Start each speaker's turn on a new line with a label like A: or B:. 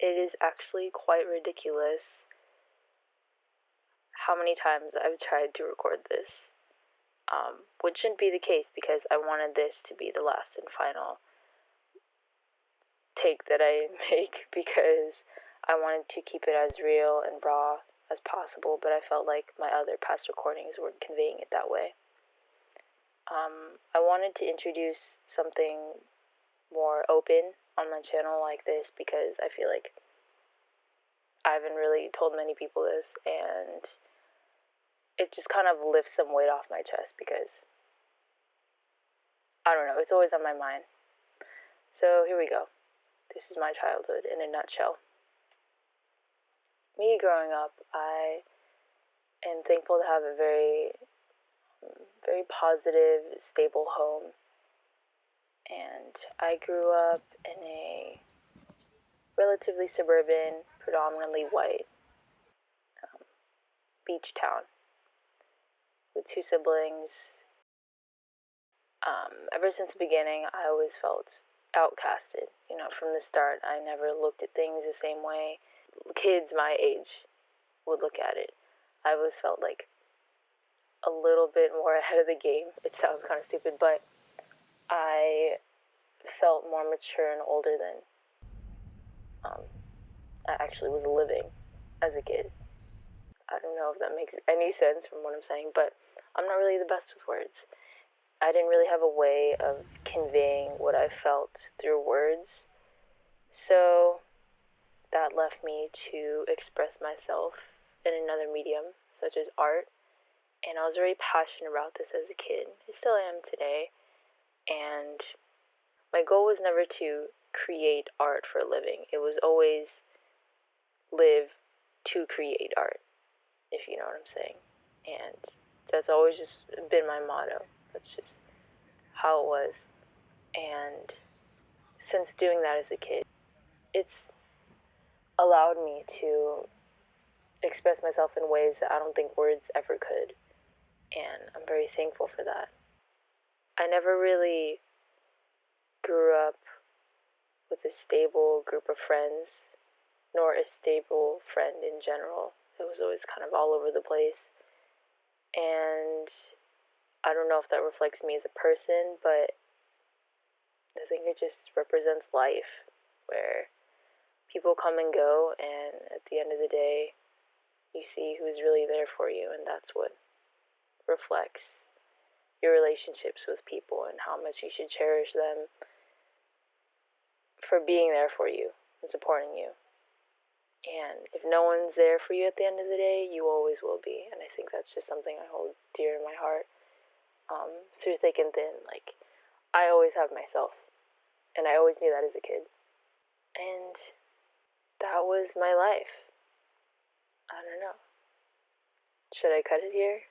A: It is actually quite ridiculous how many times I've tried to record this, which shouldn't be the case because I wanted this to be the last and final take that I make because I wanted to keep it as real and raw as possible, but I felt like my other past recordings were conveying it that way. I wanted to introduce something more open on my channel like this because I feel like I haven't really told many people this, and it just kind of lifts some weight off my chest because, I don't know, it's always on my mind. So here we go. This is my childhood in a nutshell. Me growing up, I am thankful to have a very positive, stable home. And I grew up in a relatively suburban, predominantly white beach town with 2 siblings. Ever since the beginning, I always felt outcasted. From the start, I never looked at things the same way kids my age would look at it. I always felt like a little bit more ahead of the game. It sounds kind of stupid, but I felt more mature and older than I actually was living as a kid. I don't know if that makes any sense from what I'm saying, but I'm not really the best with words. I didn't really have a way of conveying what I felt through words, so that left me to express myself in another medium, such as art, and I was very passionate about this as a kid. I still am today, and my goal was never to create art for a living. It was always live to create art, if you know what I'm saying. And that's always just been my motto. That's just how it was. And since doing that as a kid, it's allowed me to express myself in ways that I don't think words ever could. And I'm very thankful for that. I never really grew up with a stable group of friends, nor a stable friend in general. It was always kind of all over the place. And I don't know if that reflects me as a person, but I think it just represents life, where people come and go, and at the end of the day, you see who's really there for you, and that's what reflects your relationships with people and how much you should cherish them for being there for you and supporting you. And if no one's there for you at the end of the day, you always will be. And I think that's just something I hold dear in my heart. Through thick and thin, like, I always have myself. And I always knew that as a kid. And that was my life. I don't know. Should I cut it here?